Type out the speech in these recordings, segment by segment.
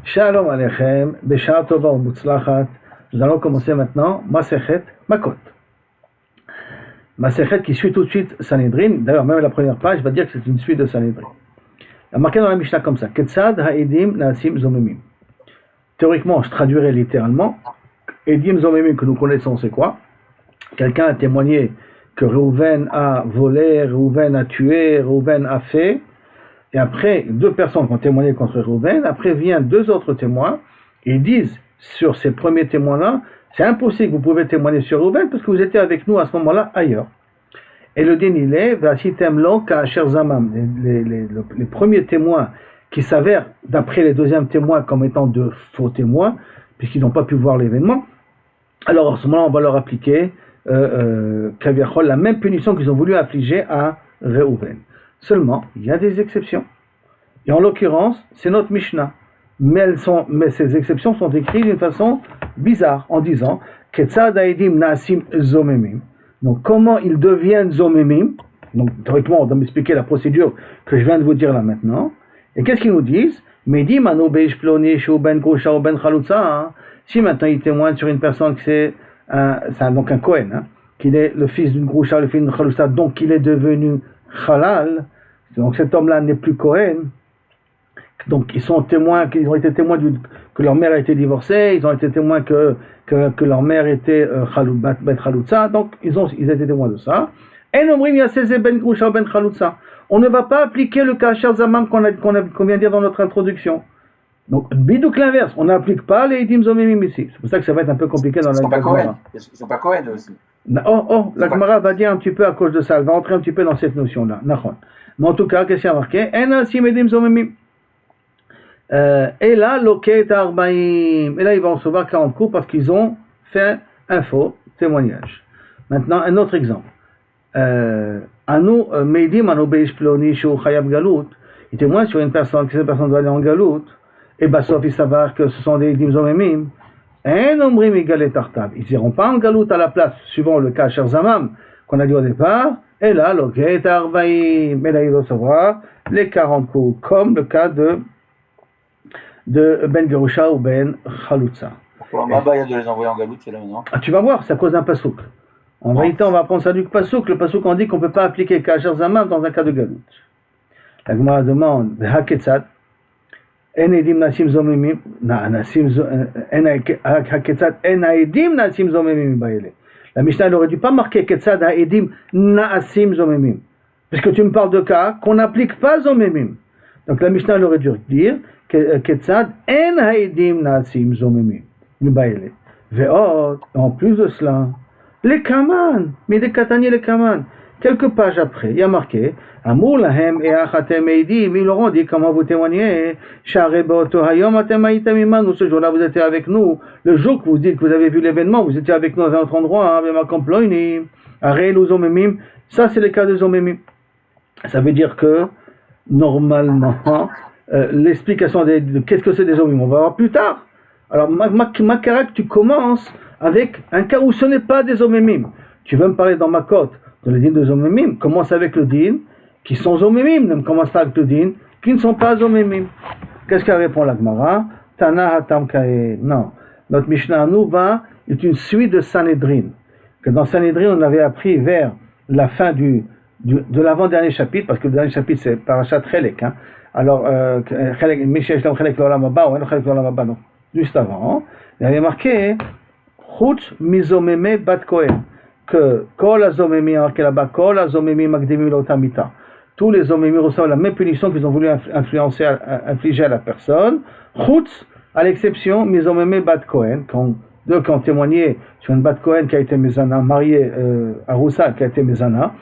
Shalom Aleichem, Beshara Tova Mutzlachat. Nous allons commencer maintenant Masechet Makot. Masechet qui suit tout de suite Sanhedrin. D'ailleurs, même la première page va dire que c'est une suite de Sanhedrin. Il y a marqué dans la Mishnah comme ça. Ketzad Haedim Naasim Zomemim. Théoriquement, je traduirais littéralement. Edim Zomemim que nous connaissons, c'est quoi? Quelqu'un a témoigné que Reuven a volé, Reuven a tué, Reuven a fait. Et après, deux personnes qui ont témoigné contre Reuven, après viennent deux autres témoins, et ils disent sur ces premiers témoins-là, c'est impossible, vous pouvez témoigner sur Reuven parce que vous étiez avec nous à ce moment-là ailleurs. Et le din il est, les premiers témoins qui s'avèrent, d'après les deuxièmes témoins, comme étant de faux témoins, puisqu'ils n'ont pas pu voir l'événement, alors à ce moment-là, on va leur appliquer la même punition qu'ils ont voulu infliger à Reuven. Seulement, il y a des exceptions. Et en l'occurrence, c'est notre Mishnah. Mais ces exceptions sont écrites d'une façon bizarre, en disant Ketzad Haedim Naasim Zomemim. Donc, comment ils deviennent Zomemim? Donc, théoriquement, on doit m'expliquer la procédure que je viens de vous dire là maintenant. Et qu'est-ce qu'ils nous disent? Medim Anu Beish Ploni Shu Ben Grusha ou Ben Chalutza. Si maintenant ils témoignent sur une personne que c'est donc un Kohen, qu'il est le fils d'une Grusha, le fils d'une Chalutza, donc il est devenu Halal, donc cet homme-là n'est plus Kohen, donc ils sont témoins, qu'ils ont été témoins que leur mère a été divorcée, ils ont été témoins que leur mère était Bet Chalutza, donc ils étaient témoins de ça. Et Ben Grusha Ben Chalutza. On ne va pas appliquer le Kasher Zamam qu'on vient de dire dans notre introduction. Donc, bidouk l'inverse, on n'applique pas les Edim Zomemim ici. C'est pour ça que ça va être un peu compliqué dans la Gemara. Ils ne sont pas Kohen aussi. La Gemara va dire un petit peu à cause de ça, elle va entrer un petit peu dans cette notion-là. Mais en tout cas, qu'est-ce qu'il y a marqué? Et là, Loket Arbaim. Et là, ils vont recevoir 40 coups parce qu'ils ont fait un faux témoignage. Maintenant, un autre exemple. Anu Meidim Anu Beish Ploni Shu Chayab Galut. Ils témoignent sur une personne, que cette personne doit aller en Galut. Et Bassof, ils savent que ce sont des Edim Zomemim. Ils n'iront pas en Galut à la place, suivant le cas Kasher Zamam qu'on a dit au départ. Et là, Loket Arbaim. Mais là, ils recevront les 40 coups, comme le cas de Ben Gerusha ou Ben Chalutza. Pourquoi il y a de les envoyer en Galut, c'est là maintenant? Tu vas voir, c'est à cause d'un pasouk. En vérité, on va apprendre ça du pasouk. Le pasouk, on dit qu'on ne peut pas appliquer Kasher Zamam dans un cas de Galut. La Gemara demande, Haketzad, En Edim Nasim Zomemim, Haketzad, En Haedim Nasim Zomemim Baele. La Mishnah n'aurait dû pas marquer Ketzad Haedim Naasim Zomemim. Puisque tu me parles de cas qu'on n'applique pas Zomemim. Donc la Mishnah aurait dû dire Ketzad En Haedim Naasim Zomemim Baele. Ve'ot, en plus de cela, les Kaman, mais des Katani les Kaman. Quelques pages après, il y a marqué Amur lahem et achatem eidim. Ils leur ont dit comment vous témoignez. Share beoto hayom atem haïtem imanu. Ce jour-là, vous étiez avec nous. Le jour que vous dites que vous avez vu l'événement, vous étiez avec nous dans un autre endroit. Arelu zomemim. Ça, c'est le cas de zomemim. Ça veut dire que normalement, l'explication de qu'est-ce que c'est des zomemim, on va voir plus tard. Alors, Makarak, tu commences avec un cas où ce n'est pas des zomemim. Tu veux me parler dans ma cote de le din de Zomemim, commence avec le din qui sont Zomemim, ne commence pas avec le din qui ne sont pas Zomemim. Qu'est-ce qu'elle répond la Gemara? Tana hatam kae. Non, notre Mishnah nous est une suite de Sanhedrin. Que dans Sanhedrin, on avait appris vers la fin de l'avant-dernier chapitre, parce que le dernier chapitre c'est Parashat Chelek. Alors, juste avant, il y avait marqué Chutz mizomeme bat Kohen. Que Kol Azomemi, marqué là-bas, Kol Azomemi Magdemi Lotamita. Tous les Zomemi reçoivent la même punition qu'ils ont voulu infliger à la personne. Chutz, à l'exception, Mizomemi Bat Kohen, deux qui ont témoigné sur une Bat Kohen qui a été Mezana, mariée à Roussa qui a été Mezana,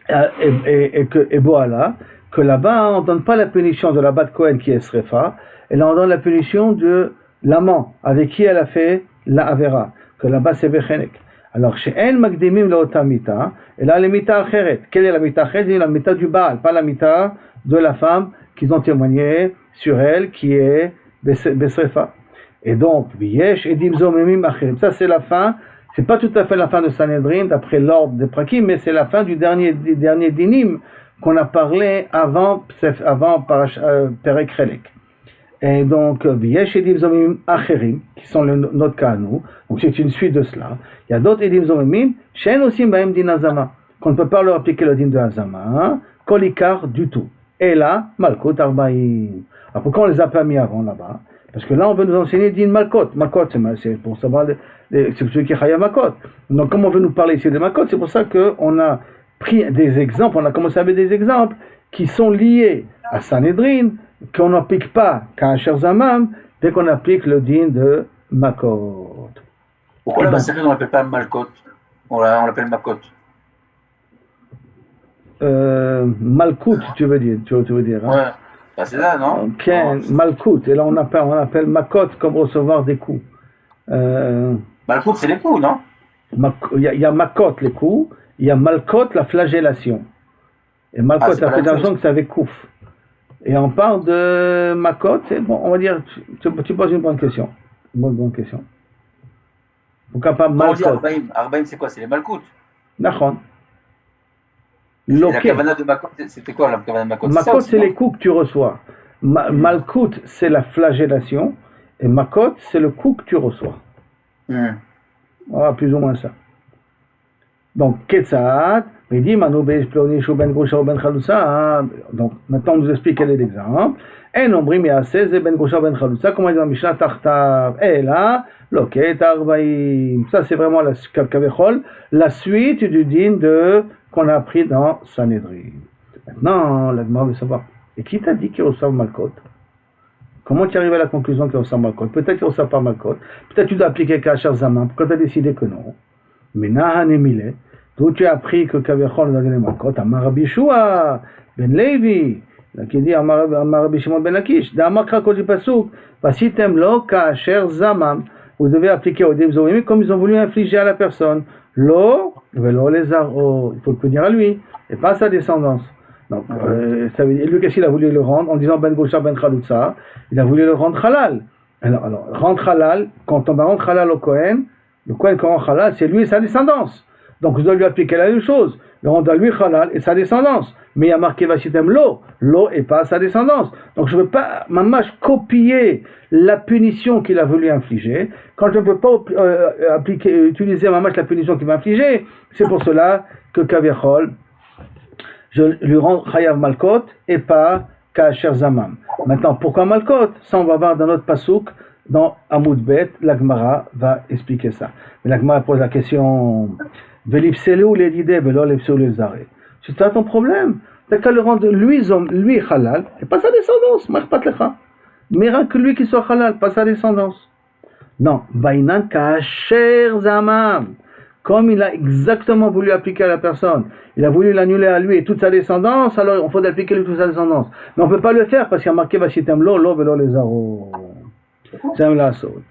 et Boala, que là-bas, on ne donne pas la punition de la Bat Kohen qui est Srefa, et là on donne la punition de l'amant avec qui elle a fait la Avera, que là-bas c'est Bechenek. Alors, chez En Magdimim Laota Mita, et là, la Mita Acheret. Quelle est la Mita Acheret? C'est la Mita du Baal, pas la Mita de la femme qu'ils ont témoigné sur elle, qui est Besrefa. Et donc, Viesh Edim Zomemim Acherim. Ça, c'est la fin, c'est pas tout à fait la fin de Sanhedrin, d'après l'ordre des Prakim, mais c'est la fin du dernier dinim qu'on a parlé avant Perek Chelek. Et donc, Yesh Edim Zomemim Acherim, qui sont notre cas à nous, donc c'est une suite de cela. Il y a d'autres Edim Zomemim, Shen Osim Baem Din Azama, qu'on ne peut pas leur appliquer le din de Azama, Kolikar du tout. Et là, Malkot Arbaïm. Alors pourquoi on les a pas mis avant là-bas? Parce que là, on veut nous enseigner din Malkot. Malkot, c'est pour savoir, c'est celui qui est Chaya Makot. Donc, comme on veut nous parler ici de Malkot, c'est pour ça qu'on a pris des exemples, on a commencé avec des exemples qui sont liés à Sanhedrin, qu'on n'applique pas qu'à Asher Zamam, dès qu'on applique le din de Makot. Pourquoi la Maseret, on ne l'appelle pas Malkot? On l'appelle Makot. Malkout, tu veux dire, hein? Ouais, bah, c'est ça, non? Ok, Malkout, et là on appelle Makot comme recevoir des coups. Malkout, c'est les coups, non? Il y a Makot, les coups, il y a Malkot, la flagellation. Et Malkot, la flagellation, c'est avec Kouf. Et on parle de Makot, c'est bon, on va dire, tu poses une bonne question. Une bonne question. Pourquoi pas Malkot? Arbaïm, c'est quoi? C'est les Malkout. Nachon. La kavana de Makot, c'était quoi la kavana de Makot? Makot, c'est les coups que tu reçois. Malkout, c'est la flagellation. Et Makot, c'est le coup que tu reçois. Voilà, plus ou moins ça. Donc, Ketsaat, il dit, Manobej, Plonish, Ben Gosha, Ben Chaloussa. Donc, maintenant, on nous explique quel est l'exemple. Et Nombrim, Yassez, Ben Gosha, Ben Chaloussa. Comment il dit dans Mishnah, Tartav. Et là, Loket, Arbaïm. Ça, c'est vraiment la suite du din qu'on a appris dans Sanhedrin. Maintenant, la Gemara veut savoir. Et qui t'a dit qu'il reçoit Malkot? Comment tu arrives à la conclusion qu'il reçoit Malkot? Peut-être qu'il ne reçoit pas Malkot. Peut-être que tu dois appliquer Kachar Zaman. Pourquoi tu as décidé que non? Mais Nahan Emile, d'où tu as appris que Kavechol doit donner Malkot? Amar Rabbi Shua, Ben Levi, qui dit Amar Rabbi Shimon Ben Lakish, d'Amar Krakot du Pasuk, Vasitem lo Kachar Zaman. Vous devez appliquer au Debzomim comme ils ont voulu infliger à la personne. Lo, velo les aro. Il faut le punir à lui, et pas à sa descendance. Donc, ça veut dire, lui, qu'est-ce qu'il a voulu le rendre? En disant Ben Gosha Ben Chaloutza, il a voulu le rendre halal. Alors, rendre halal, quand on va rendre halal au Kohen, le Kohen qui rend halal, c'est lui et sa descendance. Donc, je dois lui appliquer la même chose. Le rendre à lui halal et sa descendance. Mais il y a marqué Vachitem lo et pas sa descendance. Donc, je ne veux pas, mamash, copier la punition qu'il a voulu infliger. Quand je ne peux pas utiliser mamash la punition qu'il m'a infligée, c'est pour cela que Kavechol, je lui rends Chayav Malkot et pas Ka'asher Zamam. Maintenant, pourquoi Malkot? Ça, on va voir dans notre pasouk, dans Amoud Bet, la Gemara va expliquer ça. Mais la Gemara pose la question Velipselou les didé, velo lipselou les arrêts. C'est ça ton problème? T'as qu'à le rendre lui halal et pas sa descendance. Marpat lecha. Mais rien que lui qui soit halal, pas sa descendance. Non, Bainan Ka'asher Zamam. Comme il a exactement voulu appliquer à la personne, il a voulu l'annuler à lui et toute sa descendance, alors il faut appliquer toute sa descendance. Mais on ne peut pas le faire parce qu'il y a marqué Vachitem lo velo les aro. C'est la saute.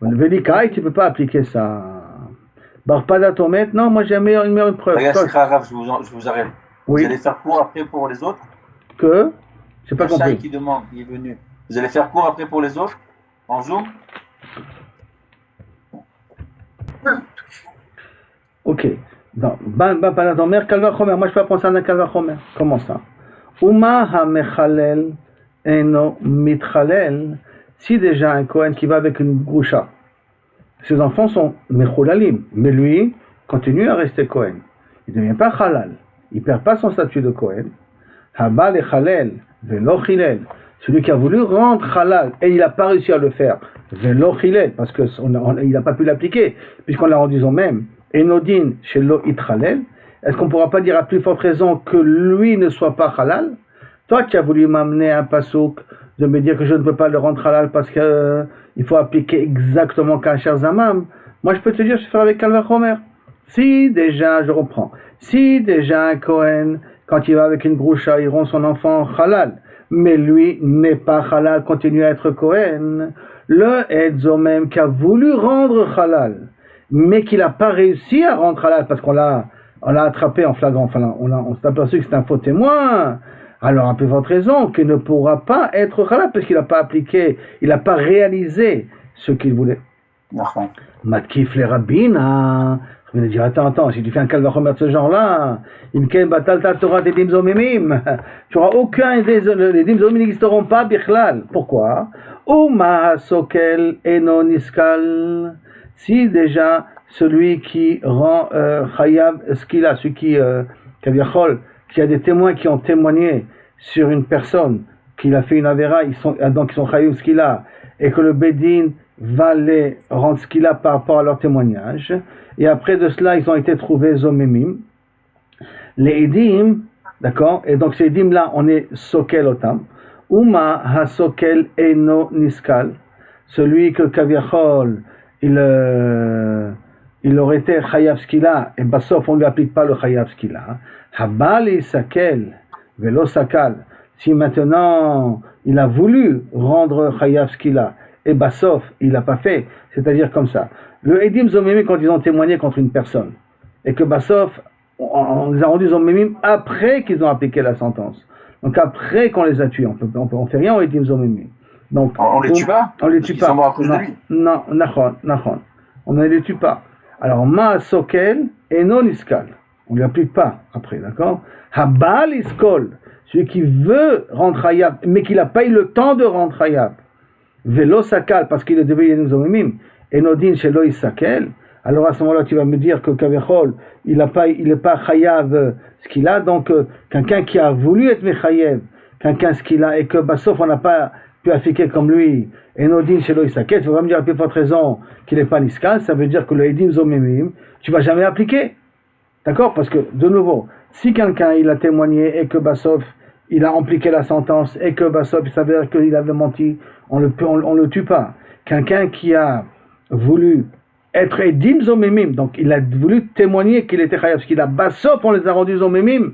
Velikai, tu ne peux pas appliquer ça. Barpada Tomet, non, moi j'ai une meilleure preuve. Regarde, c'est grave, je vous arrête. Oui. Vous allez faire court après pour les autres? Que? Je n'ai pas compris. Qui demande, il est venu. Vous allez faire court après pour les autres? En Zoom? Ok. Moi je peux apprendre ça dans Kalvachomer. Comment ça? Uma ha-mechalel eno mitchalel. Si déjà un Kohen qui va avec une groucha, ses enfants sont mecholalim, mais lui continue à rester Kohen. Il ne devient pas halal. Il ne perd pas son statut de Kohen. Haba le chalel, velo chilel. Celui qui a voulu rendre halal et il n'a pas réussi à le faire, velo chilel, parce qu'il n'a pas pu l'appliquer, puisqu'on l'a rendu même. Enodin chez lo itchalel. Est-ce qu'on ne pourra pas dire à plus forte raison que lui ne soit pas halal? Toi qui as voulu m'amener un pasouk de me dire que je ne peux pas le rendre halal parce qu'il faut appliquer exactement Ka'asher Zamam. Moi je peux te dire, je vais faire avec Kalvachomer. Si déjà, je reprends, si déjà un Kohen, quand il va avec une groucha, il rend son enfant halal, mais lui n'est pas halal, continue à être Kohen, le Edzo même qui a voulu rendre halal, mais qu'il n'a pas réussi à rendre halal parce qu'on l'a attrapé en flagrant, enfin on s'est aperçu que c'est un faux témoin. Alors, à peu votre raison, qu'il ne pourra pas être halal parce qu'il n'a pas appliqué, il n'a pas réalisé ce qu'il voulait. Matkif les rabbins, Il va dire, attends, si tu fais un calvachomer de ce genre-là, tu n'auras aucun des edim zomim n'existeront pas, bichlal. Pourquoi? Uma sokel eno niskal. Si déjà, celui qui rend chayav ce qu'il a, celui qui, kaviachol, qui a des témoins qui ont témoigné sur une personne, qu'il a fait une avéra, donc ils sont chayav ce qu'il a, et que le Bedin va les rendre ce qu'il a par rapport à leur témoignage, et après de cela, ils ont été trouvés zomemim. Les edim, d'accord, et donc ces edim là, on est sokel otam, uma ha sokel eno niskal, celui que kaviachol, il aurait été chayav ce qu'il a, et basof, on ne lui applique pas le chayav ce qu'il a. Habali sakel, velo sakal, si maintenant il a voulu rendre chayav ce qu'il a, et basof, il n'a pas fait, c'est-à-dire comme ça. Le edim zomemim, quand ils ont témoigné contre une personne, et que basof, on les a rendus zomemim après qu'ils ont appliqué la sentence. Donc après qu'on les a tués, on fait rien au edim zomemim. Donc, on les tue pas? On les tue pas. Ils sont morts à cause de lui. Non, nachon. On ne les tue pas. Alors, ma sokel et non iskal. On ne lui applique pas après, d'accord? Habal iskol, celui qui veut rendre hayab, mais qui n'a pas eu le temps de rendre hayab. Velo sakal, parce qu'il est devenu yenim zomemim. Et nodin shelo isakel. Alors à ce moment-là, tu vas me dire que kavechol, il n'est pas chayav ce qu'il a. Donc, quelqu'un qui a voulu être mechayev, quelqu'un ce qu'il a, et que basof, on n'a pas pu appliquer comme lui, et nodin shelo isakel, tu vas me dire à plus forte raison qu'il n'est pas niskal, ça veut dire que le edim zomemim, tu vas jamais appliquer. D'accord? Parce que, de nouveau, si quelqu'un il a témoigné et que basof, il a appliqué la sentence, et que basof, il s'avère qu'il avait menti, on le tue pas. Quelqu'un qui a voulu être edim zomemim, donc il a voulu témoigner qu'il était chayav, parce qu'il a basof, on les a rendus zomemim,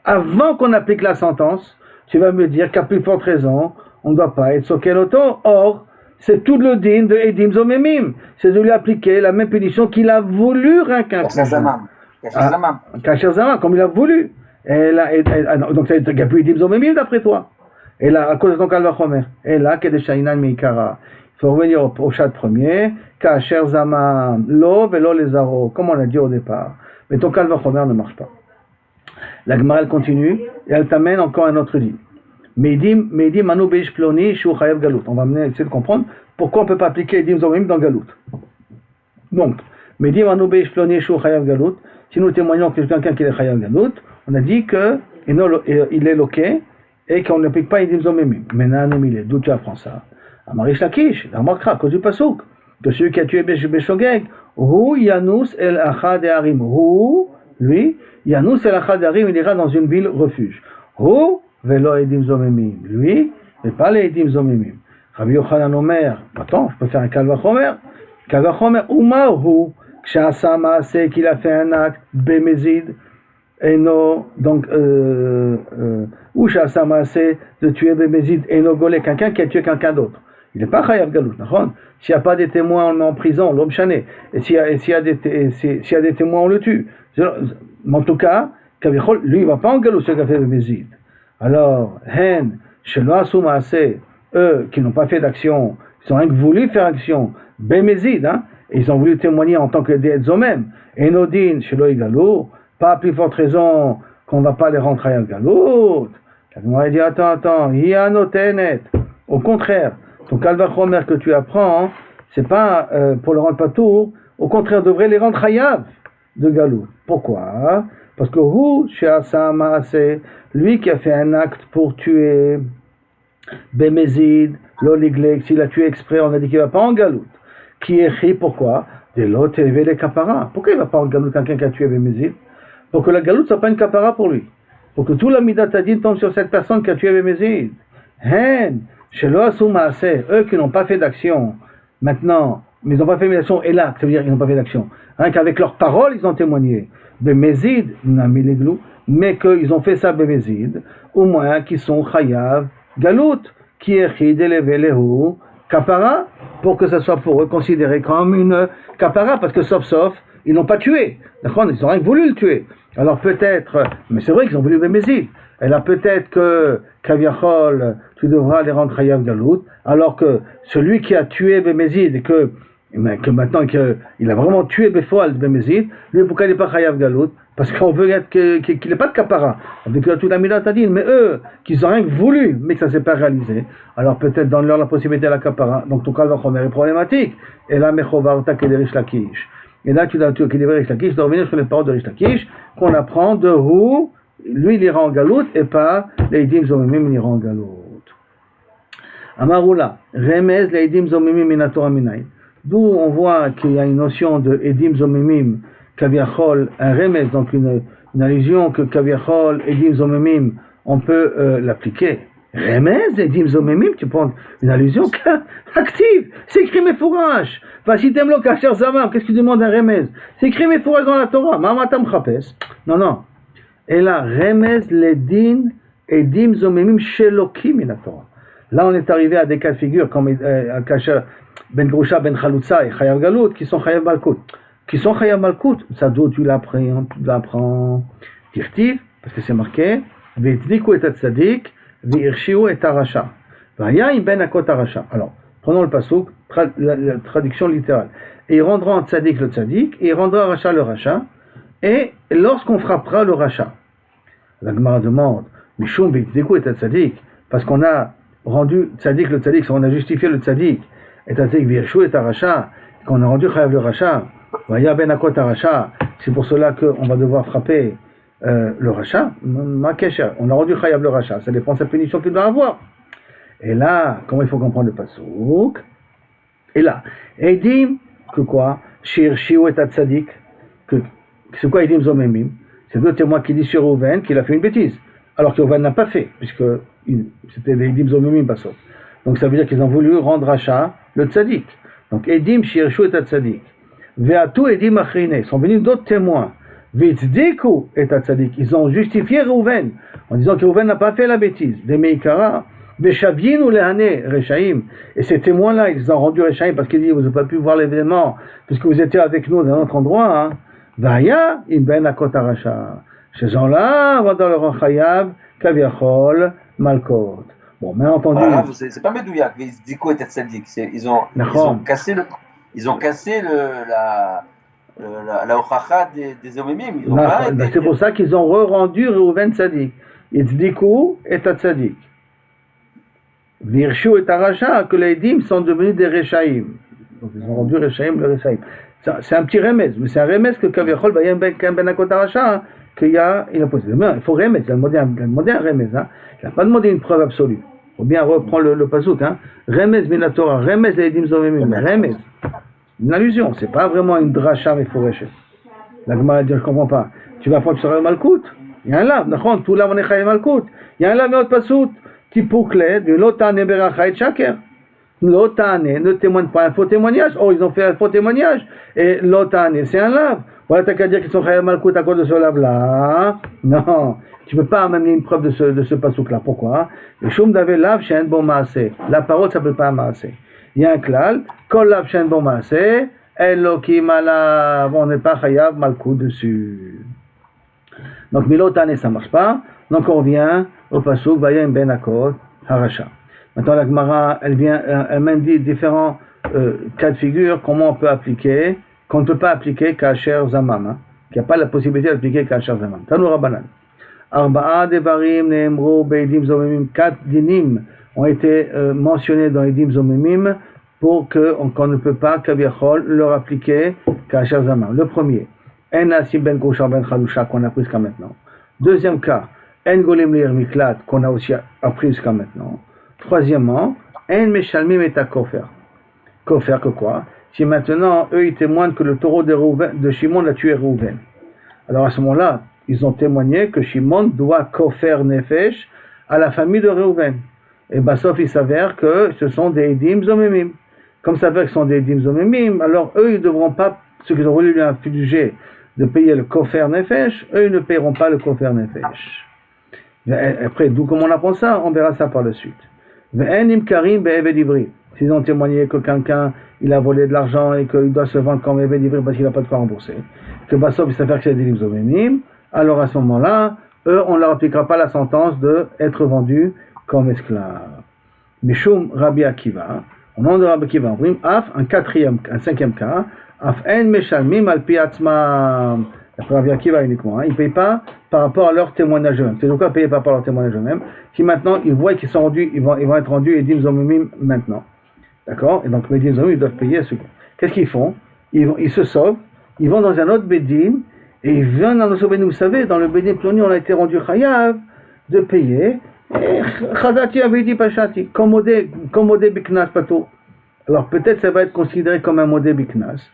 avant qu'on applique la sentence, tu vas me dire qu'à plus forte raison, on ne doit pas être sokeloto. Or, c'est tout le din de edim zomemim, c'est de lui appliquer la même punition qu'il a voulu Kasher Zamam, comme il a voulu. Et là, donc ça veut dire qu'il n'y a plus edim zomemim d'après toi. Et là, à cause de ton kalvachomer. Et là, kedeshainan meikara. Il faut revenir au chat premier. Kasher Zamam, lo velo lezaro, comme on a dit au départ. Mais ton kalvachomer ne marche pas. La Gemara elle continue et elle t'amène encore un autre dit. Medim anu beish ploni shu chayav galut. On va essayer de comprendre pourquoi on ne peut pas appliquer edim zomemim dans galut. Donc, medim anu beish ploni shu chayav galut. Si nous témoignons que quelqu'un qui est chayav galut, on a dit que il est loqué et qu'on n'applique pas edim zomemim. Maintenant, d'où tu apprends ça? Amarish Lakish, la remarquera à cause du pasuk que celui qui a tué Beshogeg, hu yanus el achad harim, lui, yanus el achad harim, il ira dans une ville refuge. Hu velo edim zomemim, lui, mais pas les edim zomemim. Rabbi Yochanan Omer, attends, je peux faire un kalvachomer. Kalvachomer, umahu, kshasa maaseh, qu'il a fait un acte, bemezid, eno, donc, ou kshasa maaseh, de tuer bemezid, eno golé, quelqu'un qui a tué quelqu'un d'autre. Il n'est pas chayav galut, s'il n'y a pas des témoins, on le met en prison, l'homme chané. Et s'il y a des témoins, on le tue. En tout cas, Kavichol, lui, il ne va pas en galut, ce qu'a fait bemezid. Alors, hen, shelo asu maaseh, eux qui n'ont pas fait d'action, ils ont rien que voulu faire action, bemezid, et ils ont voulu témoigner en tant que des eux-mêmes. Et nodin, shelo igalou, pas plus forte raison qu'on ne va pas les rendre chayav galut. La Gemara dit, attends, hiya notenet. Au contraire, ton kalvachomer que tu apprends, c'est pas pour le rendre patour, au contraire, devrait les rendre chayav de galut. Pourquoi? Parce que hu she'asa ma'aseh, lui qui a fait un acte pour tuer bemezid, lo liglek, s'il a tué exprès, on a dit qu'il ne va pas en galut. Qui écrit pourquoi? De l'autre élevé les kapara. Pourquoi il ne va pas en galut quelqu'un qui a tué bemezid? Pour que la galut ne soit pas une kapara pour lui. Pour que tout la midatadin tombe sur cette personne qui a tué bemezid. Hen, shelo asu maaseh, eux qui n'ont pas fait d'action, maintenant, mais ils n'ont pas fait d'action, et là, ça veut dire qu'ils n'ont pas fait d'action. Rien qu'avec leurs paroles, ils ont témoigné. Bemezid, mais qu'ils ont fait ça bemezid, au moins qu'ils sont chayav galut, qui est d'élever les hauts, kapara, pour que ça soit pour eux considéré comme une kapara, parce que sauf, ils n'ont pas tué. D'accord? Ils n'ont rien voulu le tuer. Alors peut-être, mais c'est vrai qu'ils ont voulu bemezid. Et là peut-être que Kaviachol, tu devras les rendre chayav galut, alors que celui qui a tué bemezid et que Mais que maintenant qu'il a vraiment tué Befoal de Bemezid, lui pourquoi il n'est pas Chayav Galout? Parce qu'on veut qu'il n'ait pas de capara. Avec toute la Midat Adin, mais eux, qu'ils n'ont rien voulu, mais que ça ne s'est pas réalisé, alors peut-être donne-leur la possibilité à la capara. Donc ton cas est problématique. Et là, Mechovarta Kederish Lakish. Et là, tu dois Kederish Lakish, dois revenir sur les paroles de Rish Lakish, qu'on apprend de où lui il ira en Galout et pas les Eidim Zomimim il ira en Galout. Amarula, Remez les Eidim Zomimim Minatora Minaï. D'où on voit qu'il y a une notion de Edim Zomimim, Kaviachol, un remez, donc une allusion que Kaviachol, Edim Zomimim, on peut l'appliquer. Remez, Edim Zomimim, tu prends une allusion active, c'est écrit mes fourrages. Si t'aimes le Kacher Zamam, qu'est-ce que tu demandes un remez? C'est écrit mes fourrages dans la Torah, Mamatam Chapes. Non. Et là, remez, l'Edin, Edim Zomimim, Shelokim, in la Torah. Là, on est arrivé à des cas de figure comme Kacher Ben Grusha, Ben Chalutza et Chayav Galout, qui sont Chayav Malkout. Qui sont Chayav Malkout, ça doit, tu l'apprends, Tirtiv, parce que c'est marqué, V'etziku et Tzadik, V'irshiu et Aracha. V'aya im ben akot Aracha. Alors, prenons le pasuk, la traduction littérale. Et il rendra en Tzadik le Tzadik, et il rendra Aracha le Racha, et lorsqu'on frappera le Racha, la Gemara demande, Mishum V'etziku et Tzadik, parce qu'on a rendu Tzadik le Tzadik, on a justifié le Tzadik, et Tzadik Virshu et Aracha, qu'on a rendu Chayav le Racha, Vaya ben akot Aracha, c'est pour cela qu'on va devoir frapper le Racha, on a rendu Chayav le Racha, ça dépend de sa punition qu'il doit avoir. Et là, comment il faut comprendre le pasuk? Et là, Eidim, que quoi? Shir Shiu et Tzadik, c'est quoi Eidim Zomemim? C'est deux témoins qui disent sur Rouven qu'il a fait une bêtise, alors que Rouven n'a pas fait, puisque c'était les Eidim Zomemim Basot. Donc ça veut dire qu'ils ont voulu rendre Racha le Tzadik. Donc Eidim Shir Shiu et Tzadik. Ve'atu Eidim Achrine, sont venus d'autres témoins. Ve'tzdiku et Tzadik, ils ont justifié Rouven en disant que Rouven n'a pas fait la bêtise. Des Meikara, Ve'shavyin ou Lehane Rechaim. Et ces témoins-là, ils ont rendu Rechaim parce qu'ils disent vous n'avez pas pu voir l'événement puisque vous étiez avec nous dans un autre endroit. Vaya im ben akot Aracha. Ces gens-là vont dans leur Chayav, Kaviachol, Malkot. Bon, mais entendu. Ah, c'est pas Medouyak, Ve'tzdiku et Tzadik. Ils ont cassé la Ochacha des Zomimim. C'est pour ça qu'ils ont rendu Reuven Tzadik. Yitzdiku et Tzadik. Virshu et Aracha, que les Eidim sont devenus des Rechaim. Donc ils ont rendu Rechaim le Rechaim. C'est un petit remède, mais c'est un remède que Kaviachol, Ben Akot Aracha, il a posé. Il faut remède, il a demandé un remède. Il n'a pas demandé une preuve absolue. Il faut bien reprendre le pasuk. Remède Minatora, remède les Eidim Zomimim, remède. Une allusion, c'est pas vraiment une dracha meforeshet. La Gemara dit, je comprends pas. Tu vas prendre sur le Malkout. Il y a un lave, d'accord, tout là on est Chayav Malkout. Il y a un lave, mais autre pasout, qui pouclait, de l'otane berachait shaker. L'otane ne témoigne pas un faux témoignage. Oh, ils ont fait un faux témoignage. Et l'otane, c'est un lave. Voilà, t'as qu'à dire qu'ils sont Chayav Malkout à cause de ce lave-là. Non, tu peux pas amener une preuve de ce pasouk-là. Pourquoi? Le shum d'ave lave, c'est un bon maasé. La parole, ça s'appelle pas un maasé. Il y a un klal, kol lav shen bo maaseh, elokim alav, on n'est pas chayav malkout dessus. Donc milotane ça marche pas, donc on revient au pasuk vayem ben akot haracha. Maintenant la Gemara, elle mène différents cas de figure, comment on peut appliquer, qu'on ne peut pas appliquer kasher zamam, qu'il n'y a pas la possibilité d'appliquer kasher zamam. Tanu Rabbanan. Arba'a devarim neemru beidim zomemim, 4 dinim ont été mentionnés dans les Eidim Zomemim pour qu'on ne peut pas, Kaviachol, leur appliquer Kasher Zamam. Le premier, En Asim Ben Grusha Ben Chalusha, qu'on a appris jusqu'à maintenant. Deuxième cas, En Golem Lir Miklat, qu'on a aussi appris jusqu'à maintenant. Troisièmement, En Meshalmim et Kofer. Kofer que quoi? Si maintenant, eux, ils témoignent que le taureau de Shimon a tué Reuven. Alors à ce moment-là, ils ont témoigné que Shimon doit Kofer Nefesh à la famille de Reuven. Et Bassof, il s'avère que ce sont des Eidim Zomemim. Comme ça s'avère que ce sont des Eidim Zomemim, alors eux, ils ne devront pas, ceux qui ont voulu lui infliger de payer le Kofer Nefesh, eux, ils ne paieront pas le Kofer Nefesh. Après, d'où comment on apprend ça? On verra ça par la suite. Ve'enim Karim be'eved ivri. S'ils ont témoigné que quelqu'un, il a volé de l'argent et qu'il doit se vendre comme eved ivri parce qu'il n'a pas de quoi rembourser, que Bassof, il s'avère que c'est des Eidim Zomemim, alors à ce moment-là, eux, on ne leur appliquera pas la sentence d'être vendus comme esclave. Mishum Rabbi Akiva, Au nom de Rabbi Akiva, un cinquième cas, Af en meshalmim al pi atzmam. D'après Rabbi Akiva uniquement, ils ne payent pas par rapport à leur témoignage eux-mêmes. C'est pourquoi payer pas par rapport à leur témoignage eux-mêmes. Si maintenant ils voient qu'ils sont rendus, ils vont être rendus Edim Zomimim maintenant. D'accord? Et donc les Edim Zomimim, ils doivent payer ce coup. Qu'est-ce qu'ils font? Ils se sauvent, ils vont dans un autre Bedim, et ils viennent dans notre Bedim. Vous savez, dans le Bedim Ploni, on a été rendu Chayav de payer. Chadati avait dit Pachati, comme modé Biknas Pato. Alors peut-être ça va être considéré comme un modé Biknas.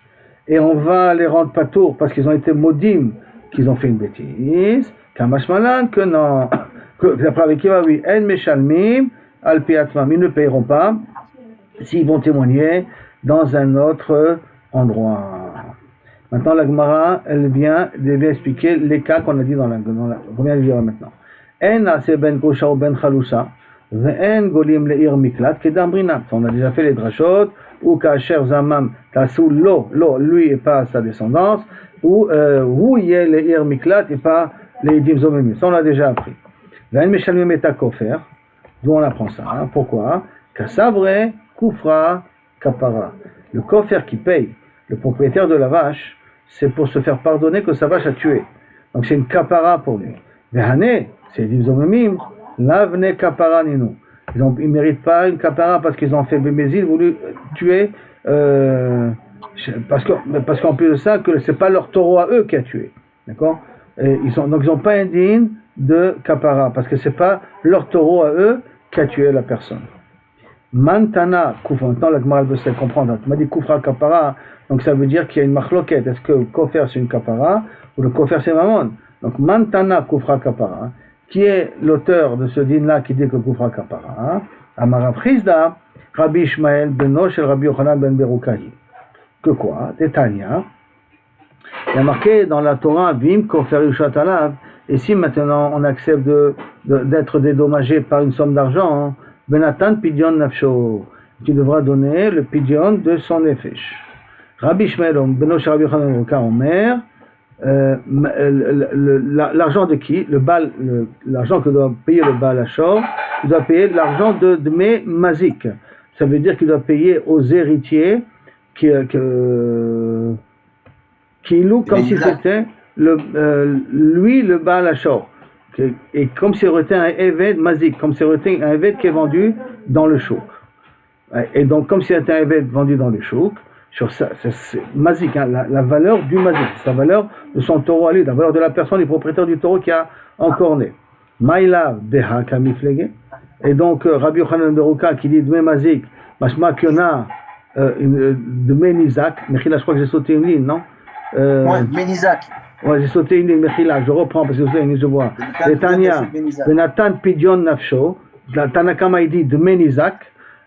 Et on va les rendre patour parce qu'ils ont été maudim, qu'ils ont fait une bêtise. Kamashmalan, que non. D'après avec qui va, oui, en meshalmim, al piatmam, ils ne paieront pas s'ils vont témoigner dans un autre endroit. Maintenant, la Gemara, elle vient expliquer les cas qu'on a dit dans la on vient de dire maintenant. En ase ben kosha ou ben chalousa, ve'en golim le'ir miklat, kedambrina. On a déjà fait les drachot, ou kacher zamam tassou lo, lui et pas sa descendance, ou y est le'ir miklat et pas les edim zomemim. Ça on l'a déjà appris. Ve'en meshalmim et kofer, d'où on apprend ça. Hein? Pourquoi? Kassabre, kufra, kapara. Le kofer qui paye, le propriétaire de la vache, c'est pour se faire pardonner que sa vache a tué. Donc c'est une kapara pour lui. Ve'hane, c'est edim zomemim, lavne kapara ninu. Ils ne méritent pas une kapara parce qu'ils ont fait bémézil, voulu tuer, parce qu'en plus de ça, que c'est pas leur taureau à eux qui a tué. D'accord? Donc ils n'ont pas un digne de kapara, parce que c'est pas leur taureau à eux qui a tué la personne. Mantana, kufra, maintenant la Gemara veut se comprendre. Tu m'as dit kufra kapara, donc ça veut dire qu'il y a une machloket. Est-ce que le kofer c'est une kapara ou le kofer c'est mamon? Donc mantana kufra kapara. Qui est l'auteur de ce din-là qui dit que kufra kapara? Amarav Chizda, Rabbi Ishmael beno shel Rabbi Yochanan ben Berukahi. Que quoi? Tétania. Il y a marqué dans la Torah, Vim kofer yushat alav. Et si maintenant on accepte d'être dédommagé par une somme d'argent, Benatan pidyon nafsho, tu devras donner le pidyon de son nefesh. Rabbi Ishmael beno shel Rabbi Yochanan ben Berukahi Omer. L'argent de qui? L'argent que doit payer le Baal Hashor, il doit payer l'argent de Dme Mazik. Ça veut dire qu'il doit payer aux héritiers qui louent comme si c'était lui le Baal Hashor. Et comme si c'était un Eved Mazik, comme si c'était un Eved qui est vendu dans le chouk. Et donc, comme si c'était un Eved vendu dans le chouk, sur ça, c'est mazik, hein, la valeur du mazik, sa valeur de son taureau à lui, la valeur de la personne, du propriétaire du taureau qui a encorné. Maïla beha kamiflege. Et donc, Rabbi Yochanan Beruka qui dit dme mazik, mashma kiona dme nizak. Mechila, je crois que j'ai sauté une ligne, non? Ouais, Benizak. Ouais, j'ai sauté une ligne, Mechila, je reprends parce que vous savez, je vois. Tania, Benatan pidyon nafsho, Tanakama il dit dme nizak,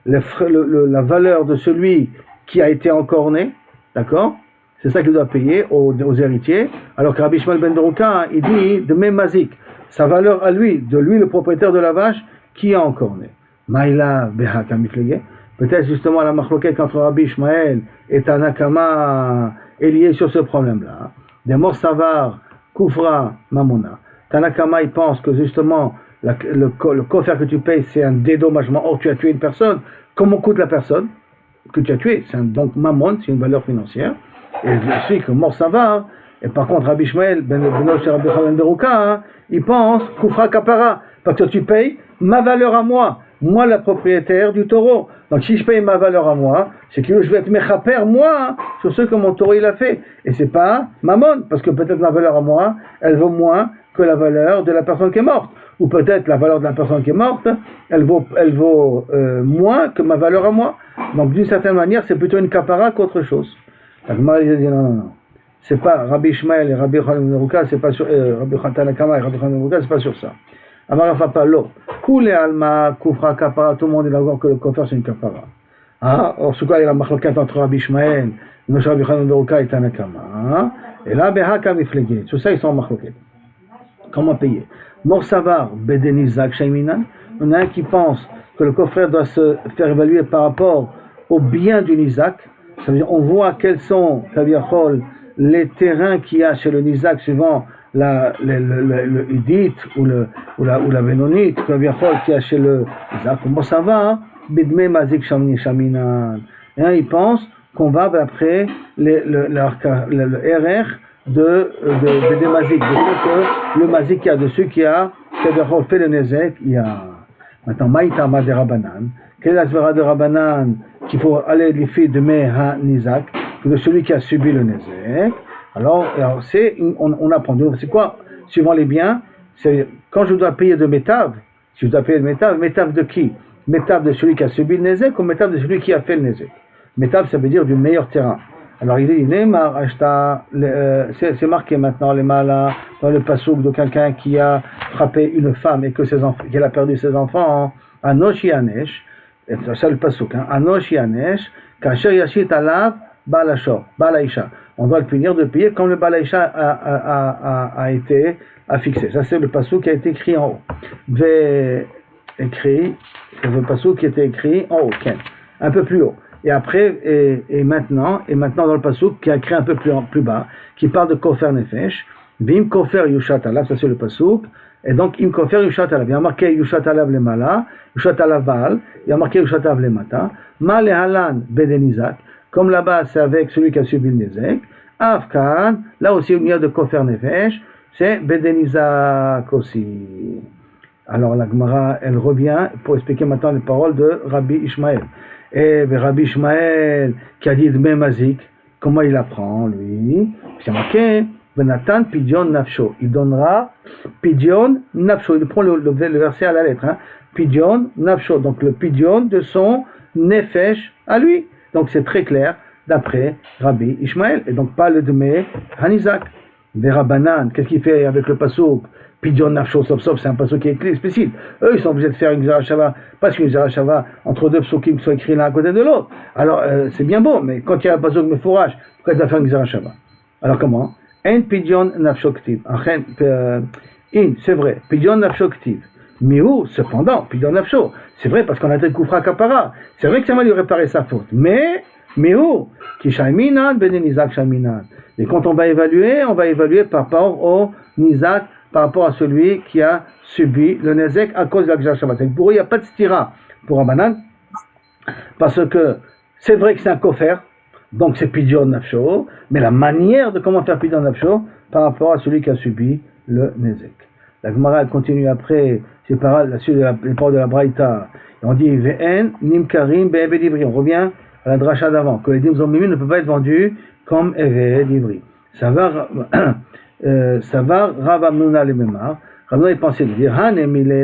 la valeur de celui qui a été encorné, d'accord? C'est ça qu'il doit payer aux héritiers. Alors que Rabbi Ishmael ben Beruka, il dit de même mazik, sa valeur à lui, de lui le propriétaire de la vache qui a encorné. Maïla beha kamiflege. Peut-être justement la machloket entre Rabbi Ishmael et Tanakama est liée sur ce problème-là. Des morts savar, kufra, mamona. Tanakama il pense que justement le kofer que tu payes c'est un dédommagement. Or tu as tué une personne. Comment coûte la personne que tu as tué? Donc mammon, c'est une valeur financière. Et je suis que mort ça va. Et par contre, Rabbi Ishmael, ben Rabbi Yochanan Beruka, il pense kufra kapara, parce que tu payes ma valeur à moi la propriétaire du taureau. Donc si je paye ma valeur à moi, c'est que je vais être mechaper moi sur ce que mon taureau il a fait. Et c'est pas mammon, parce que peut-être ma valeur à moi, elle vaut moins que la valeur de la personne qui est morte. Ou peut-être la valeur de la personne qui est morte, elle vaut moins que ma valeur à moi. Donc d'une certaine manière, c'est plutôt une kapara qu'autre chose. La Gemara dit non. C'est pas Rabbi Ishmael et Rabbi Yochanan Beruka, c'est pas sur Rabbi Tanakama et Rabbi Yochanan Beruka, c'est pas sur ça. Amar Papa lo. Koule alma kufra kapara, tout le monde est d'accord que le kofer c'est une kapara. Or ce cas il y a la machloket entre Rabbi Ishmael, Rabbi Yochanan Beruka et Tanakama. Et là beha kamiflege. Sur ça ils sont en machloket. Comment payer? Morsavar bedenizak shaiminan. On a un qui pense que le coffret doit se faire évaluer par rapport au bien du nizak. Ça veut dire on voit quels sont les terrains qu'il y a chez le nizak suivant le Hidit ou la Benonite qu'il y a chez le nizak. Comment ça va? bidme mazik shamni shaminan. Ils pensent qu'on va d'après le RR de mazik, de ce que le mazik qu'il y a dessus, qui a fait le nezek, il y a. Maintenant, maïtama de Rabbanan. Quelle est la svara de Rabbanan qu'il faut aller les filles de Meha Nizak, de celui qui a subi le nezek? Alors on apprend. C'est quoi? Suivant les biens, c'est quand je dois payer de métav, si je dois payer de métav de qui? Métav de celui qui a subi le nezek ou métav de celui qui a fait le nezek? Métav, ça veut dire du meilleur terrain. Alors il dit, c'est marqué maintenant les malas dans le pasouk de quelqu'un qui a frappé une femme et que qu'elle a perdu ses enfants. Anosh yanesh, c'est le pasouk. Anosh yanesh, kasher yashit alav balashor, balaisha. On doit le punir de payer comme le balaisha a été fixé. Ça c'est le pasouk qui a été écrit en haut. C'est le pasouk qui a été écrit en haut, un peu plus haut. Et après, et maintenant dans le pasouk qui a écrit un peu plus bas, qui parle de kofer nefesh, bim kofer yushat alav, ça c'est le pasouk, et donc im kofer yushat alav, il y a marqué yushat alav le mala, yushat alav baal, il y a marqué yushat alav le mata, ma le halan bedenizak, comme là-bas c'est avec celui qui a subi le nezek, afkan, là aussi il y a de kofer nefesh, c'est bedenizak aussi. Alors la Gemara, elle revient pour expliquer maintenant les paroles de Rabbi Ishmael. Et Rabbi Ishmael qui a dit de Mazik, comment il apprend lui? C'est marqué Benatan Pidyon Nafsho. Il donnera Pidyon Nafsho. Il prend le verset à la lettre. Pidyon Nafsho. Donc le Pidyon de son Nefesh à lui. Donc c'est très clair d'après Rabbi Ishmael. Et donc pas le Dme Hanizak. Verabanan, qu'est-ce qu'il fait avec le pasouk? Pidyon Nafsho Sof, c'est un pasouk qui est explicite. Eux, ils sont obligés de faire une Zerachava, parce qu'une Zerachava, entre deux psukim qui sont écrits l'un à côté de l'autre. Alors, c'est bien beau, mais quand il y a un pasouk mefourage, pourquoi tu dois faire une Zerachava? Alors, comment? En Pidyon Nafsho Ktiv. C'est vrai, Pidyon Nafsho Ktiv. Mais où, cependant, Pidyon Nafsho, c'est vrai parce qu'on a été Koufra Kapara. C'est vrai que ça va lui réparer sa faute. Mais où? Ki Shaminan, Benen Isaac Shaminan. Et quand on va évaluer par rapport au Nizak, par rapport à celui qui a subi le Nezek à cause de la Gzar Shabbat. Pour eux, il n'y a pas de stira pour Rabbanan, parce que c'est vrai que c'est un kofer, donc c'est Pidyon Nafsho, mais la manière de comment faire Pidyon Nafsho par rapport à celui qui a subi le Nezek. La Gemara continue après, c'est par la suite des paroles de la Braïta. On dit Ve'en Nimkarim Be'eved Ivri. On revient à la dracha d'avant, que les dim zomimim ne peuvent pas être vendus comme Eved Ivri. Ça va Rav Amnuna le Memar. Rav Amnuna pensait de dire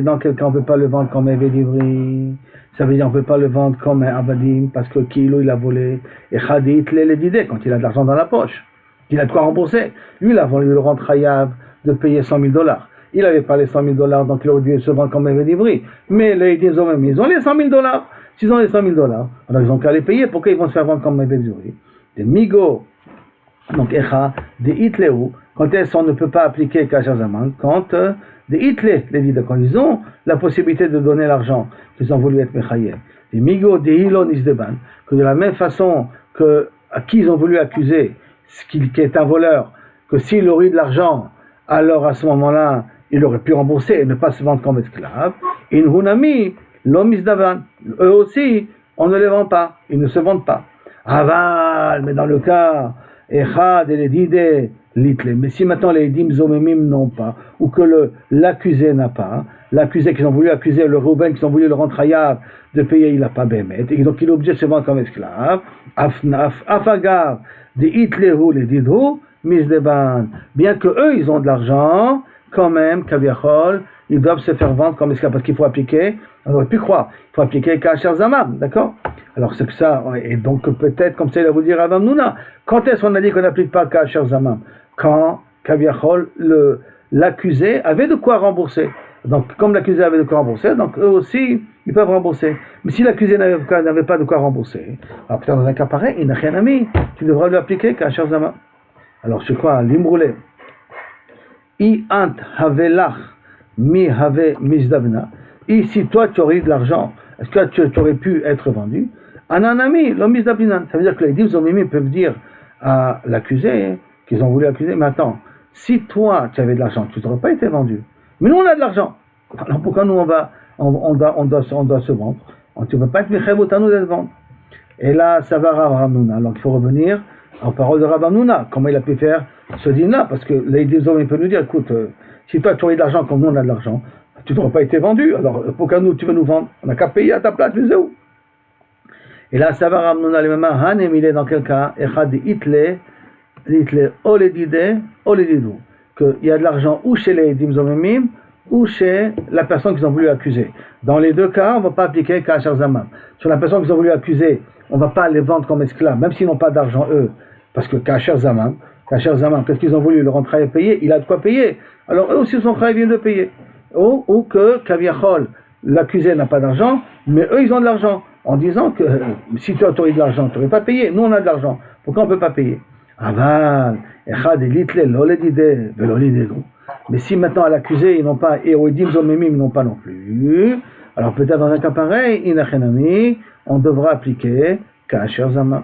dans quel cas on ne peut pas le vendre comme Eved Ivri. Ça veut dire on ne peut pas le vendre comme un Abadim parce que Kilo il a volé. Et Khadit le didé quand il a de l'argent dans la poche. Il a de quoi rembourser. Lui il a voulu le rendre Hayav de payer $100,000. Il avait pas les $100,000 donc il aurait dû se vendre comme Eved Ivri. Mais les ils ont les $100,000. S'ils ont les $100,000, alors ils ont qu'à les payer. Pourquoi ils vont se faire vendre comme Eved Ivri? Des Migo. Donc Echa, des Hitleu. Quand on ne peut pas appliquer Kasher Zaman, quand des Hitlé, les dit quand ils ont la possibilité de donner l'argent qu'ils ont voulu être Mechayev. Des Migo, des Hilon Isdeban, que de la même façon que à qui ils ont voulu accuser, qui est un voleur, que s'il aurait eu de l'argent, alors à ce moment-là, il aurait pu rembourser et ne pas se vendre comme esclave. In Hunami, l'homme Isdavan, eux aussi, on ne les vend pas, ils ne se vendent pas. Aval, mais dans le cas, Echad et les Didé, Litle. Mais si maintenant les Dim Zomemim n'ont pas, ou que l'accusé n'a pas, l'accusé qu'ils ont voulu accuser, le Rouben qu'ils ont voulu le rendre Hayav de payer, il n'a pas Bémet, et donc il est obligé de se vendre comme esclave. Afagav, des Hitlehu, les Didhu, Misdeban. Bien que eux, ils ont de l'argent, quand même, Kaviachol, ils doivent se faire vendre comme esclaves, parce qu'il faut appliquer, on aurait pu croire, il faut appliquer Kasher Zamam, d'accord? Alors c'est que ça, et donc peut-être, comme ça il a voulu dire à Vamnouna, quand est-ce qu'on a dit qu'on n'applique pas Kasher Zamam? Quand, Kaviachol, l'accusé avait de quoi rembourser. Donc comme l'accusé avait de quoi rembourser, donc eux aussi, ils peuvent rembourser. Mais si l'accusé n'avait pas de quoi rembourser, alors peut-être dans un cas pareil, il n'a rien à mis, tu devras lui appliquer Kasher Zamam. Alors c'est quoi? L'imroulé. I ant havelach mi have misdavna. Et si toi tu aurais eu de l'argent, est-ce que tu aurais pu être vendu? Ananami, l'homme misdavna. Ça veut dire que les dim zomimi peuvent dire à l'accusé, qu'ils ont voulu accuser, mais attends, si toi tu avais de l'argent, tu n'aurais pas été vendu. Mais nous on a de l'argent. Alors pourquoi nous on doit se vendre? Tu ne peux pas être Mechayev Otanu d'être vendre. Et là, ça va Rav Hamnouna. Alors il faut revenir aux paroles de Rav Hamnouna. Comment il a pu faire ce din-là? Parce que l'Eidim Zomemim peut nous dire, écoute, si toi tu aurais de l'argent comme nous on a de l'argent, tu n'aurais pas été vendu. Alors pourquoi nous tu veux nous vendre? On n'a qu'à payer à ta place, mais c'est où? Et là, ça va Rav Hamnouna, les mêmes Hanem, il est dans quel cas? Echad Itle, Oledide, Oledidou. Qu'il y a de l'argent ou chez les Eidim Zomemim, ou chez la personne qu'ils ont voulu accuser. Dans les deux cas, on ne va pas appliquer Kasher Zaman. Sur la personne qu'ils ont voulu accuser, on ne va pas les vendre comme esclaves, même s'ils n'ont pas d'argent eux, parce que Kasher Zaman, qu'est-ce qu'ils ont voulu? Le rendre à payer, il a de quoi payer. Alors eux aussi, son travail vient de payer. Ou que Kaviachol, l'accusé n'a pas d'argent, mais eux, ils ont de l'argent, en disant que si tu aurais de l'argent, tu n'aurais pas payé. Nous, on a de l'argent. Pourquoi on ne peut pas payer? Aval, Echad Elitle, Loledide, Velolidedou. Mais si maintenant à l'accusé, ils n'ont pas, et au Eidim Zomemim, ils n'ont pas non plus, alors peut-être dans un cas pareil, Inachenami, on devra appliquer Kasher Zaman.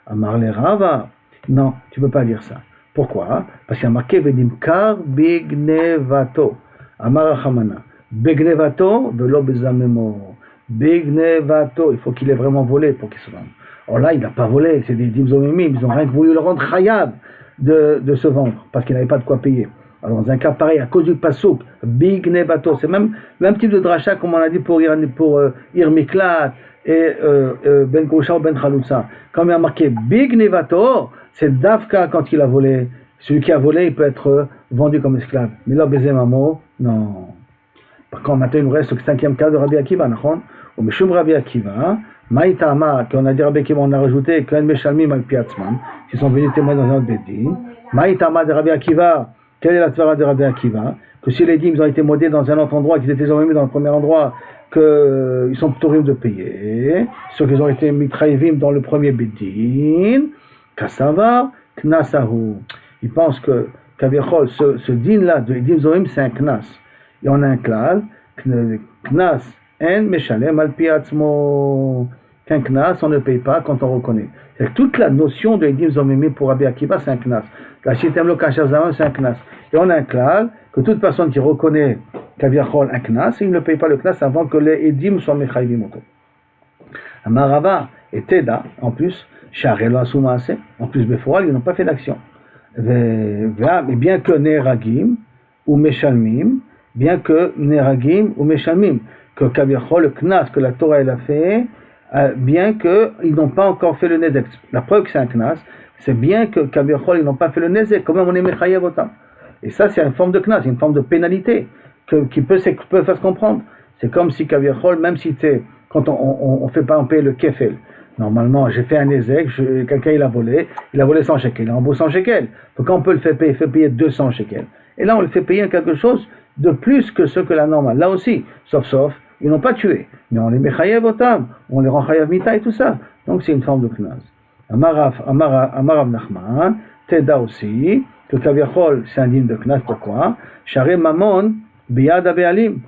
Amar le Rava. Non, tu ne peux pas dire ça. Pourquoi? Parce qu'il y a marqué Vedim Kar Bignevato. Amar Achamana. Bignevato, velo bezamemo. Bignevato, il faut qu'il ait vraiment volé pour qu'il se vende. Or là, il n'a pas volé, c'est des Eidim Zomemim, ils n'ont rien voulu le rendre chayab de se vendre, parce qu'il n'avait pas de quoi payer. Alors dans un cas pareil, à cause du pasouk, Big Nevato, c'est même type de dracha comme on a dit pour Irmiklat et Ben Kosha ou Ben Khaloutsa. Quand il y a marqué Big Nevato, c'est Dafka quand il a volé. Celui qui a volé, il peut être vendu comme esclave. Mais là, Bézé Mamo, non. Par contre, maintenant il nous reste le 5e cas de Rabbi Akiva, ou Meshum Rabbi Akiva, Maïtama, qu'on a dit Rabbi Akiva, on a rajouté Ken Meshalmim al Piatzman, qui sont venus témoigner dans un autre Bédin. Maïtama de Rabbi Akiva, quelle est la tzvara de Rabbi Akiva? Que si les dîmes ont été modés dans un autre endroit, qu'ils étaient mis dans le premier endroit, qu'ils sont ptorim de payer, ceux qui ont été mitraïvim dans le premier bédin, kassava, knasahu. Ils pensent que Kaviachol, ce din-là de Eidim Zomemim, c'est un knas. Et on a un klal, knas en meshalem al pi atzmo. Qu'un knas, on ne paye pas quand on reconnaît. C'est toute la notion de Eidim Zomemim pour Rabbi Akiva, c'est un knas. La shitem lo kasher zaman, c'est un knas. Et on a un klal que toute personne qui reconnaît Kaviachol un knas, il ne paye pas le knas avant que les Eidim soient mechayvim oto. Amarava et Teda, en plus, Sharelo Asumase, en plus Beforal, ils n'ont pas fait d'action. Mais bien que Neragim ou Meshalmim, que Kaviachol, le knas que la Torah elle a fait, bien qu'ils n'ont pas encore fait le nezek. La preuve que c'est un knas, c'est bien que Kaviachol, ils n'ont pas fait le nezek, quand même on est mechayev otam. Et ça, c'est une forme de knas, une forme de pénalité qui peut faire se comprendre. C'est comme si Kaviachol, même si quand on fait pas, on paye le kefel. Normalement, j'ai fait un nezek, quelqu'un il a volé 100 shekels, il a remboursé 100 shekels. Donc quand on peut le faire payer 200 shekels. Et là, on le fait payer quelque chose de plus que ce que la normale. Là aussi, sauf, ils n'ont pas tué. Mais on les met chayav otam, on les rend chayav mita et tout ça. Donc c'est une forme de knaz. Amarav Nachman, Teda aussi, que Kaviachol, c'est un digne de knaz, pourquoi? Share mamon, biyad abealim,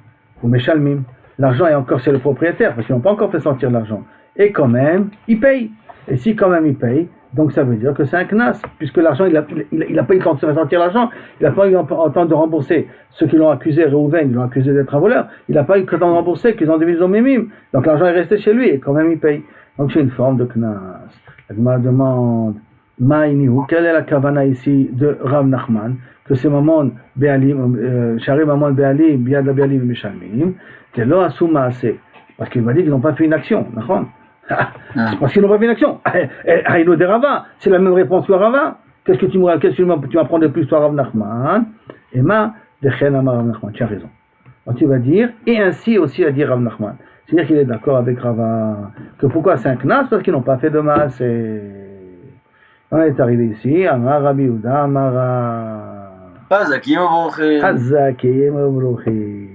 ou meshalmim. L'argent est encore, c'est le propriétaire, parce qu'ils n'ont pas encore fait sortir l'argent. Et quand même, ils payent. Et si quand même ils payent, donc ça veut dire que c'est un knas, puisque l'argent, il n'a pas eu le temps de faire sortir l'argent, il n'a pas eu le temps de rembourser. Ceux qui l'ont accusé, Réhouven, ils l'ont accusé d'être un voleur, il n'a pas eu le temps de rembourser, qu'ils ont divisé au mémim. Donc l'argent est resté chez lui, et quand même il paye. Donc c'est une forme de knas. La Gemara demande, Ma'inihu, quelle est la kavana ici de Rav Nachman, que c'est Mamon Be'alim, Shari Mamon Be'alim, Biad Be'alim et Meshalmim, que lo asu ma'aseh. Parce qu'il m'a dit qu'ils n'ont pas fait une action, d'accord? C'est parce qu'ils n'ont pas fait une action. Haïno de Rava, c'est la même réponse que Rava. Qu'est-ce que tu m'apprends de plus, toi, Rav Nachman? Et de Chen Amar Rav Nachman, tu as raison. Donc tu vas dire, et ainsi aussi a dit Rav Nachman. C'est-à-dire qu'il est d'accord avec Rava. Que pourquoi c'est un knas? Parce qu'ils n'ont pas fait de masse. On est arrivé ici, Amar Rabbi Yehuda, Amar. Hazakim Obrochim.